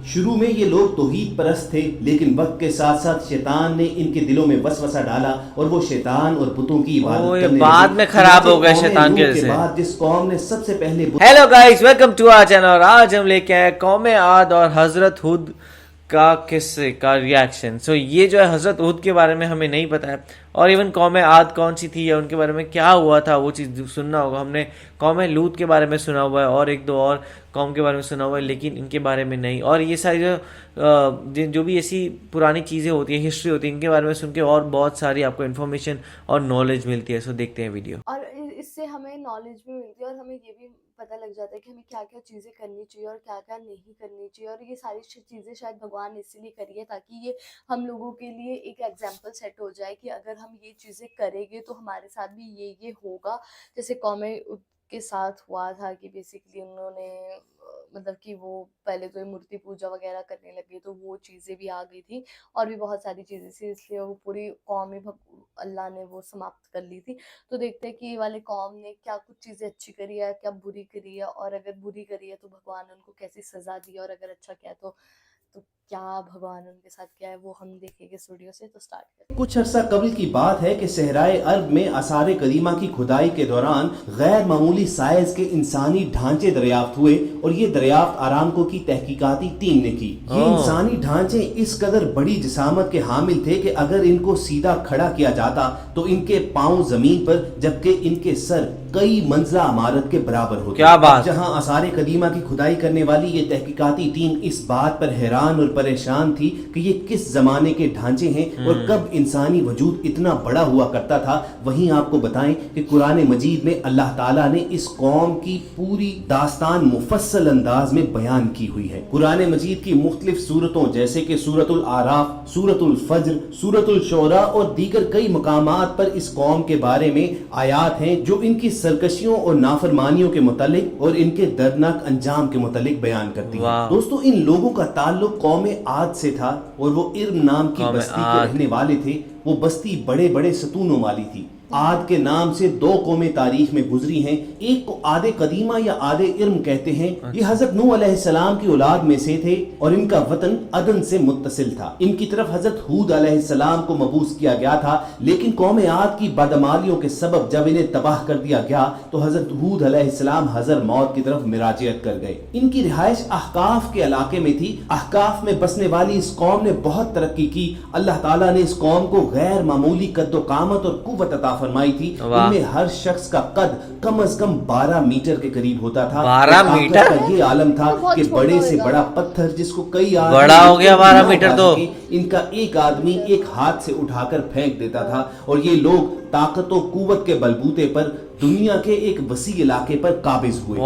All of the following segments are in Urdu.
شروع میں یہ لوگ توحید پرست تھے، لیکن وقت کے ساتھ ساتھ شیطان نے ان کے دلوں میں وسوسہ ڈالا اور وہ شیطان اور بتوں کی عبادت کرنے بعد میں خراب ہو گئے شیطان کی وجہ سے۔ بعد جس قوم نے سب سے پہلے hello guys, welcome to our channel, اور آج ہم لے کے آئے قوم عاد اور حضرت ہود کا قصے کا ریاکشن۔ سو یہ جو ہے حضرت ہود کے بارے میں ہمیں نہیں پتا ہے، اور ایون قوم عاد کون سی تھی یا ان کے بارے میں کیا ہوا تھا وہ چیز سننا ہوگا۔ ہم نے قوم لوط کے بارے میں سنا ہوا ہے اور ایک دو اور قوم کے بارے میں سنا ہوا ہے، لیکن ان کے بارے میں نہیں۔ اور یہ ساری جو بھی ایسی پرانی چیزیں ہوتی ہیں، ہسٹری ہوتی ہے، ان کے بارے میں سن کے اور بہت ساری آپ کو انفارمیشن اور نالج ملتی ہے۔ سو دیکھتے ہیں ویڈیو۔ اور اس سے ہمیں نالج بھی ملتی ہے اور ہمیں یہ بھی پتہ لگ جاتا ہے کہ ہمیں کیا کیا چیزیں کرنی چاہیے اور کیا کیا نہیں کرنی چاہیے، اور یہ ساری چیزیں شاید بھگوان اسی لیے کری ہے تاکہ یہ ہم لوگوں کے لیے ایک ایگزامپل سیٹ ہو جائے کہ اگر ہم یہ چیزیں کریں گے تو ہمارے ساتھ بھی یہ ہوگا۔ جیسے قوم کے ساتھ ہوا تھا کہ بیسیکلی انہوں نے مطلب کہ وہ پہلے تو مورتی پوجا وغیرہ کرنے لگے، تو وہ چیزیں بھی آ گئی تھی اور بھی بہت ساری چیزیں تھیں، اس لیے وہ پوری قوم اللہ نے وہ سماپت کر لی تھی۔ تو دیکھتے ہیں کہ یہ والے قوم نے کیا کچھ چیزیں اچھی کری ہے، کیا بری کری ہے، اور اگر بری کری ہے تو بھگوان نے ان کو کیسی سزا دی، اور اگر اچھا کیا تو کیا بھگوان ان کے ساتھ کیا ہے وہ ہم دیکھیں گے اس ویڈیو سے۔ تو سٹارٹ کریں۔ کچھ عرصہ قبل کی بات ہے کہ صحرائے عرب میں آثار قدیمہ کی کھدائی کے دوران غیر معمولی سائز کے انسانی ڈھانچے دریافت ہوئے، اور یہ دریافت آرامکو کی تحقیقاتی ٹیم نے کی۔ یہ انسانی ڈھانچے اس قدر بڑی جسامت کے حامل تھے کہ اگر ان کو سیدھا کھڑا کیا جاتا تو ان کے پاؤں زمین پر، جبکہ ان کے سر کئی منزلہ عمارت کے برابر ہوتے۔ کیا بات! جہاں آثار قدیمہ کی کھدائی کرنے والی یہ تحقیقاتی ٹیم اس بات پر حیران اور پریشان تھی کہ یہ کس زمانے کے ڈھانچے ہیں اور کب انسانی وجود اتنا بڑا ہوا کرتا تھا، وہیں آپ کو بتائیں کہ قرآن مجید میں اللہ تعالیٰ نے اس قوم کی پوری داستان مفصل انداز میں بیان کی ہوئی ہے۔ قرآن مجید کی مختلف سورتوں جیسے کہ سورۃ الاعراف، سورۃ الفجر، سورۃ الشعراء اور دیگر کئی مقامات پر اس قوم کے بارے میں آیات ہیں جو ان کی سرکشیوں اور نافرمانیوں کے متعلق اور ان کے دردناک انجام کے متعلق بیان کرتی ہیں۔ دوستو، ان لوگوں کا تعلق قوم عاد سے تھا، اور وہ ارم نام کی بستی کے رہنے والے تھے۔ وہ بستی بڑے بڑے ستونوں والی تھی۔ عاد کے نام سے دو قومیں تاریخ میں گزری ہیں، ایک کو عاد قدیمہ یا عاد ارم کہتے ہیں۔ یہ حضرت نوح علیہ السلام کی اولاد میں سے تھے اور ان کا وطن عدن سے متصل تھا۔ ان کی طرف حضرت ہود علیہ السلام کو مبعوث کیا گیا تھا، لیکن قوم عاد کی بدعمالیوں کے سبب جب انہیں تباہ کر دیا گیا تو حضرت ہود علیہ السلام حضر موت کی طرف مراجعت کر گئے۔ ان کی رہائش احقاف کے علاقے میں تھی۔ احقاف میں بسنے والی اس قوم نے بہت ترقی کی۔ اللہ تعالیٰ نے اس قوم کو غیر معمولی قد و قامت اور قوت عطا فرمائی تھی۔ ان میں ہر شخص کا قد کم از کم 12 میٹر کے قریب ہوتا تھا۔ 12 میٹر کا یہ عالم تھا کہ بڑے سے بڑا پتھر جس کو کئی بڑا ہو گیا 12 میٹر تو ان کا ایک آدمی ایک ہاتھ سے اٹھا کر پھینک دیتا تھا، اور یہ لوگ طاقت و قوت کے بلبوتے پر دنیا کے ایک وسیع علاقے پر قابض ہوئے۔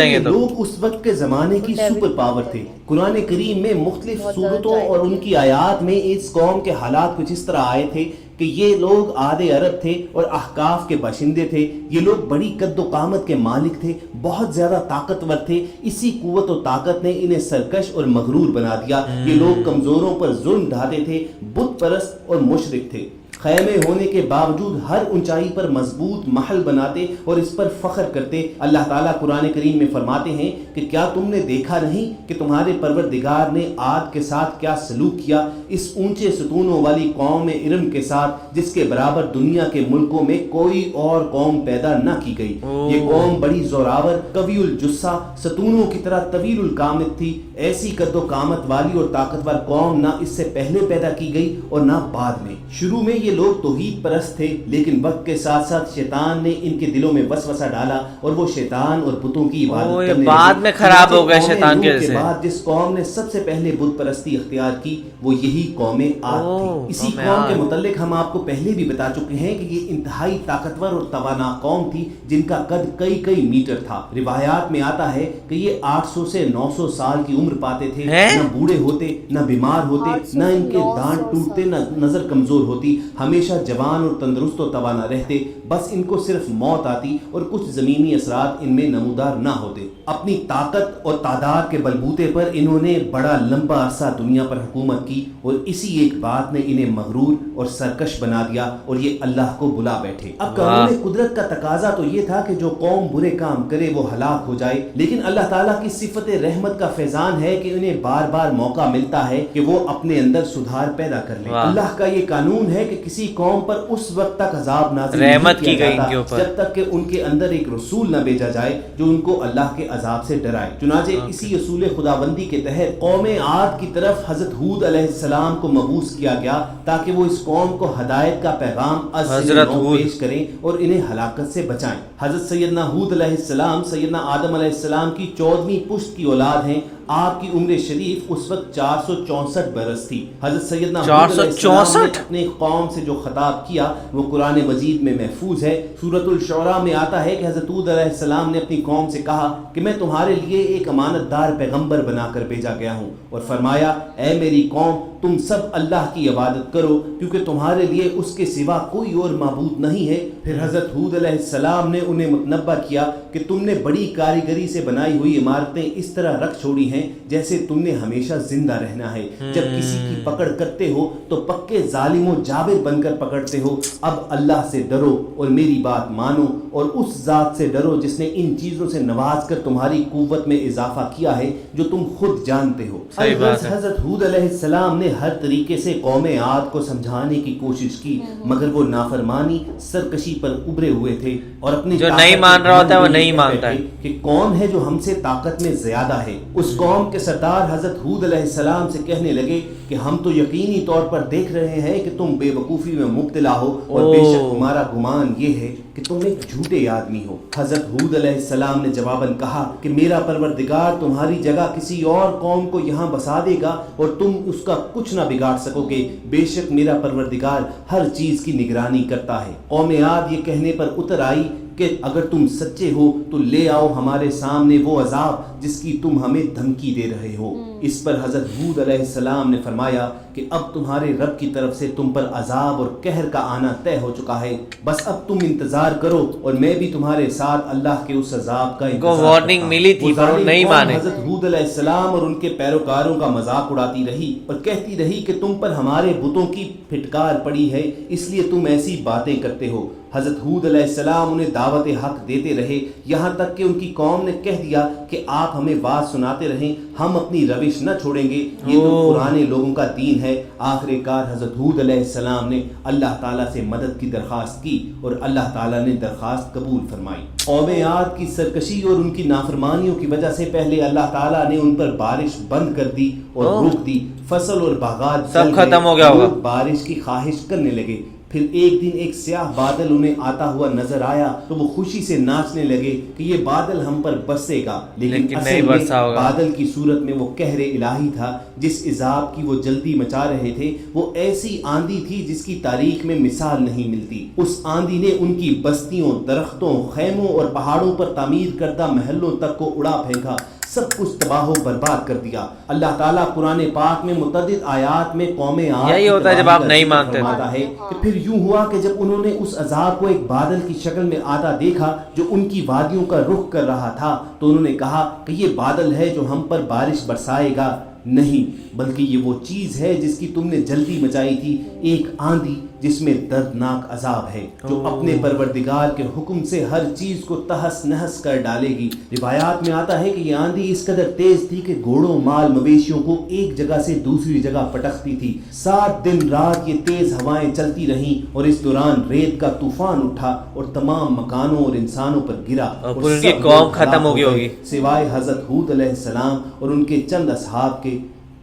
یہ لوگ اس وقت کے زمانے کی سپر پاور تھے۔ قرآن کریم میں مختلف صورتوں اور ان کی آیات میں اس قوم کے حالات کچھ اس طرح آئے تھے کہ یہ لوگ عاد عرب تھے اور احقاف کے باشندے تھے۔ یہ لوگ بڑی قد و قامت کے مالک تھے، بہت زیادہ طاقتور تھے۔ اسی قوت و طاقت نے انہیں سرکش اور مغرور بنا دیا۔ یہ لوگ کمزوروں پر ظلم ڈھاتے تھے، بت پرست اور مشرک تھے۔ خیمے ہونے کے باوجود ہر اونچائی پر مضبوط محل بناتے اور اس پر فخر کرتے۔ اللہ تعالیٰ قرآن کریم میں فرماتے ہیں کہ کیا تم نے دیکھا نہیں کہ تمہارے پروردگار نے عاد کے ساتھ کیا سلوک کیا، اس اونچے ستونوں والی قوم ارم کے ساتھ جس کے برابر دنیا کے ملکوں میں کوئی اور قوم پیدا نہ کی گئی۔ یہ قوم بڑی زوراور، قوی الجثہ، ستونوں کی طرح طویل القامت تھی۔ ایسی قد و قامت والی اور طاقتور قوم نہ اس سے پہلے پیدا کی گئی اور نہ بعد میں۔ شروع میں یہ لوگ توحید پرست تھے، لیکن وقت کے ساتھ ساتھ شیطان نے ان کے دلوں میں وسوسہ ڈالا اور وہ شیطان اور بتوں کی عبادت کرنے لگے۔ بعد میں خراب ہو گئے شیطان کی وجہ سے۔ بعد جس قوم نے سب سے پہلے بت پرستی اختیار کی وہ یہی قوم عاد تھی۔ اسی قوم کے متعلق ہم آپ کو پہلے بھی بتا چکے ہیں کہ یہ انتہائی طاقتور اور توانا قوم تھی جن کا قد کئی میٹر تھا۔ روایات میں آتا ہے کہ یہ 800 سے 900 سال کی عمر پاتے تھے، نہ بوڑھے ہوتے، نہ بیمار ہوتے، نہ ان کے دانت ٹوٹتے، نہ نظر کمزور ہوتی۔ ہمیشہ جوان اور تندرست و توانا رہتے، بس ان کو صرف موت آتی اور کچھ زمینی اثرات ان میں نمودار نہ ہوتے۔ اپنی طاقت اور تعداد کے بلبوتے پر انہوں نے بڑا لمبا عرصہ دنیا پر حکومت کی اور اسی ایک بات نے انہیں مغرور اور سرکش بنا دیا اور یہ اللہ کو بلا بیٹھے۔ اب قانون قدرت کا تقاضا تو یہ تھا کہ جو قوم برے کام کرے وہ ہلاک ہو جائے، لیکن اللہ تعالیٰ کی صفت رحمت کا فیضان ہے کہ انہیں بار بار موقع ملتا ہے کہ وہ اپنے اندر سدھار پیدا کر لیں۔ اللہ کا یہ قانون ہے کہ کسی قوم پر اس وقت تک عذاب نازل رحمت نہیں کی گئی کیا ان کے جاتا اوپر جب تک کہ ان کے اندر ایک رسول نہ بھیجا جائے جو ان کو اللہ کے عذاب سے ڈرائے۔ چنانچہ اسی اصول خداوندی کے تحت قوم عاد کی طرف حضرت ہود علیہ السلام کو مبعوث کیا گیا تاکہ وہ اس قوم کو ہدایت کا پیغام حضرت ہود پیش کریں اور انہیں ہلاکت سے بچائیں۔ حضرت سیدنا ہود علیہ السلام سیدنا آدم علیہ السلام کی 14ویں پشت کی اولاد ہیں۔ آپ کی عمر شریف اس وقت 464 برس تھی۔ حضرت سیدنا ہود علیہ السلام نے اپنے قوم سے جو خطاب کیا وہ قرآن مجید میں محفوظ ہے۔ سورۃ الشعراء میں آتا ہے کہ حضرت ہود علیہ السلام نے اپنی قوم سے کہا کہ میں تمہارے لیے ایک امانت دار پیغمبر بنا کر بھیجا گیا ہوں، اور فرمایا اے میری قوم تم سب اللہ کی عبادت کرو کیونکہ تمہارے لیے اس کے سوا کوئی اور معبود نہیں ہے۔ پھر حضرت ہود علیہ السلام نے انہیں متنبہ کیا کہ تم نے بڑی کاریگری سے بنائی ہوئی عمارتیں اس طرح رکھ چھوڑی ہیں جیسے تم نے ہمیشہ زندہ رہنا ہے۔ جب کسی کی پکڑ کرتے ہو تو پکے ظالم و جابر بن کر پکڑتے ہو۔ اب اللہ سے ڈرو اور میری بات مانو اور اس ذات سے ڈرو جس نے ان چیزوں سے نواز کر تمہاری قوت میں اضافہ کیا ہے جو تم خود جانتے ہو۔ حضرت ہود علیہ السلام نے ہر طریقے سے قوم عاد کو سمجھانے کی کوشش کی مگر وہ نافرمانی سرکشی پر ابھرے ہوئے تھے اور اپنی جو نہیں مان رہا ہوتا ہے وہ نہیں مانتا ہے کہ کون ہے جو ہم سے طاقت میں زیادہ ہے۔ اس قوم کے سردار حضرت ہود علیہ السلام سے کہنے لگے کہ ہم تو یقینی طور پر دیکھ رہے ہیں کہ تم بے وقوفی میں مبتلا ہو اور بے شک ہمارا گمان یہ ہے کہ تم ایک جھوٹے آدمی ہو۔ حضرت ہود علیہ السلام نے جواباً کہا کہ میرا پروردگار تمہاری جگہ کسی اور قوم کو یہاں بسا دے گا اور تم اس کا کچھ نہ بگاڑ سکو گے، بے شک میرا پروردگار ہر چیز کی نگرانی کرتا ہے۔ قوم عاد یہ کہنے پر اتر آئی کہ اگر تم سچے ہو تو لے آؤ ہمارے سامنے وہ عذاب جس کی تم ہمیں دھمکی دے رہے ہو۔ اس پر حضرت ہود علیہ السلام نے فرمایا کہ اب تمہارے رب کی طرف سے تم پر عذاب اور قہر کا آنا طے ہو چکا ہے، بس اب تم انتظار کرو اور میں بھی تمہارے ساتھ اللہ کے اس عذاب کا انتظار کو وارننگ ملی تھی پر نہیں مانے۔ حضرت ہود علیہ السلام اور ان کے پیروکاروں کا مذاق اڑاتی رہی اور کہتی رہی کہ تم پر ہمارے بتوں کی پھٹکار پڑی ہے اس لیے تم ایسی باتیں کرتے ہو۔ حضرت ہود علیہ السلام انہیں دعوت حق دیتے رہے یہاں تک کہ ان کی قوم نے کہہ دیا کہ آپ ہمیں بات سناتے رہیں، ہم اپنی روش نہ چھوڑیں گے، یہ تو پرانے لوگوں کا دین ہے۔ آخر کار حضرت ہود علیہ السلام نے اللہ تعالیٰ سے مدد کی درخواست کی اور اللہ تعالیٰ نے درخواست قبول فرمائی۔ قوم عاد کی سرکشی اور ان کی نافرمانیوں کی وجہ سے پہلے اللہ تعالیٰ نے ان پر بارش بند کر دی اور روک دی، فصل اور باغات سب ختم ہو گیا ہوگا۔ بارش کی خواہش کرنے لگے۔ پھر ایک دن ایک سیاہ بادل انہیں آتا ہوا نظر آیا تو وہ خوشی سے ناچنے لگے کہ یہ بادل ہم پر برسے گا، لیکن اصل میں بادل کی صورت میں وہ قہر الہی تھا جس عذاب کی وہ جلدی مچا رہے تھے۔ وہ ایسی آندھی تھی جس کی تاریخ میں مثال نہیں ملتی۔ اس آندھی نے ان کی بستیوں، درختوں، خیموں اور پہاڑوں پر تعمیر کردہ محلوں تک کو اڑا پھینکا، سب کچھ تباہ و برباد کر دیا۔ اللہ تعالیٰ قرآن پاک میں متعدد آیات میں قوم عاد یہی ہوتا ہے جب آپ نہیں مانتے ہے کہ پھر یوں ہوا کہ جب انہوں نے اس عذاب کو ایک بادل کی شکل میں آتا دیکھا جو ان کی وادیوں کا رخ کر رہا تھا تو انہوں نے کہا کہ یہ بادل ہے جو ہم پر بارش برسائے گا، نہیں بلکہ یہ وہ چیز ہے جس کی تم نے جلدی مچائی تھی، ایک آندھی جس میں دردناک عذاب ہے جو اپنے پروردگار کے حکم سے ہر چیز کو تہس نہس کر ڈالے گی۔ روایات میں آتا ہے کہ یہ آندھی اس قدر تیز تھی کہ گھوڑوں، مال مویشیوں کو ایک جگہ سے دوسری جگہ پٹکتی تھی۔ 7 دن رات یہ تیز ہوائیں چلتی رہیں اور اس دوران ریت کا طوفان اٹھا اور تمام مکانوں اور انسانوں پر گرا اور ان کی قوم ختم ہو گئی ہوگی سوائے حضرت ہود علیہ السلام اور ان کے چند اصحاب کے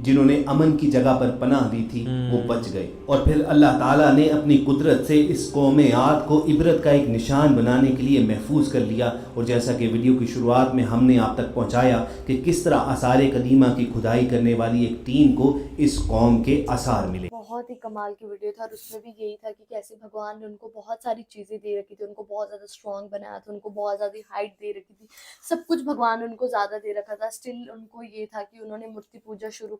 جنہوں نے امن کی جگہ پر پناہ لی تھی، وہ بچ گئے۔ اور پھر اللہ تعالیٰ نے اپنی قدرت سے اس قوم عاد کو عبرت کا ایک نشان بنانے کے لیے محفوظ کر لیا، اور جیسا کہ ویڈیو کی شروعات میں ہم نے آپ تک پہنچایا کہ کس طرح آثار قدیمہ کی کھدائی کرنے والی ایک ٹیم کو اس قوم کے آثار ملے۔ بہت ہی کمال کی ویڈیو تھا، اور اس میں بھی یہی تھا کہ کیسے بھگوان نے ان کو بہت ساری چیزیں دے رکھی تھی، ان کو بہت زیادہ اسٹرانگ بنایا تھا، ان کو بہت زیادہ ہائٹ دے رکھی تھی، سب کچھ بھگوان نے ان کو زیادہ دے رکھا تھا. اسٹل ان کو یہ تھا کہ انہوں نے مورتی پوجا شروع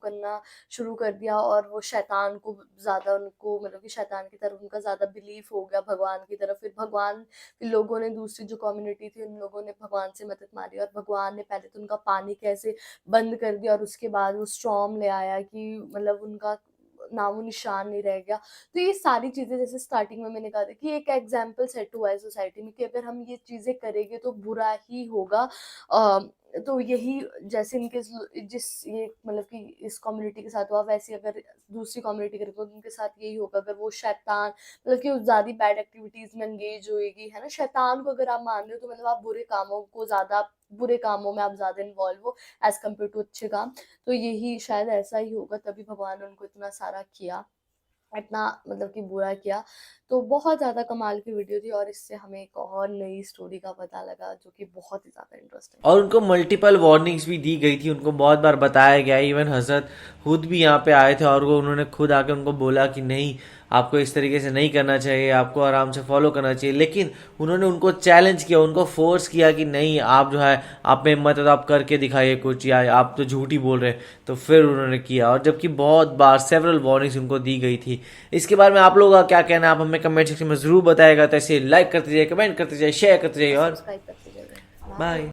کر دیا، اور وہ شیطان کو زیادہ ان کو مطلب کہ شیطان کی طرف ان کا زیادہ بلیف ہو گیا بھگوان کی طرف. پھر لوگوں نے دوسری جو کمیونٹی تھی ان لوگوں نے بھگوان سے مدد مانگی، اور بھگوان نے پہلے تو ان کا پانی کیسے بند کر دیا، اور اس کے بعد وہ اسٹارم لے آیا کہ مطلب ان کا نام و نشان نہیں رہ گیا. تو یہ ساری چیزیں جیسے اسٹارٹنگ میں نے کہا تھا کہ ایک ایگزامپل سیٹ ہوا ہے سوسائٹی میں کہ اگر ہم یہ چیزیں کریں گے تو برا ہی ہوگا. تو یہی جیسے ان کے یہ مطلب کہ اس کمیونٹی کے ساتھ ہوا، ویسے اگر دوسری کمیونٹی کرے گا ان کے ساتھ یہی ہوگا. اگر وہ شیطان مطلب کہ زیادہ بیڈ ایکٹیویٹیز میں انگیج ہوئے گی ہے نا، شیطان کو اگر آپ مان رہے ہو تو مطلب آپ برے کاموں میں آپ زیادہ انوالو ہو ایز کمپیئر ٹو اچھے کام. تو یہی شاید ایسا ہی ہوگا، تبھی بھگوان نے ان کو اتنا سارا کیا، اتنا مطلب کہ برا کیا. تو بہت زیادہ کمال کی ویڈیو تھی، اور اس سے ہمیں ایک اور نئی اسٹوری کا پتہ لگا جو کہ بہت ہی زیادہ انٹرسٹنگ. اور ان کو ملٹیپل وارننگس بھی دی گئی تھی، ان کو بہت بار بتایا گیا. ایون حضرت خود بھی یہاں پہ آئے تھے اور انہوں نے خود آ کے ان کو بولا کہ نہیں، آپ کو اس طریقے سے نہیں کرنا چاہیے، آپ کو آرام سے فالو کرنا چاہیے. لیکن انہوں نے ان کو چیلنج کیا، ان کو فورس کیا کہ نہیں، آپ جو ہے آپ میں ہمت ہے تو آپ کر کے دکھائیے کچھ، یا آپ تو جھوٹ ہی بول رہے. تو پھر انہوں نے کیا، اور جبکہ بہت بار سیورل وارننگس ان کو دی گئی تھی. اس کے بارے میں آپ لوگوں کا کیا کہنا ہے؟ آپ ہمیں کمنٹ سیکشن میں ضرور بتائے گا. تو ایسے لائک کرتے جائیے، کمنٹ کرتے جائیے، شیئر کرتے جائیے، اور سبسکرائب کرتے جائیے. بائے.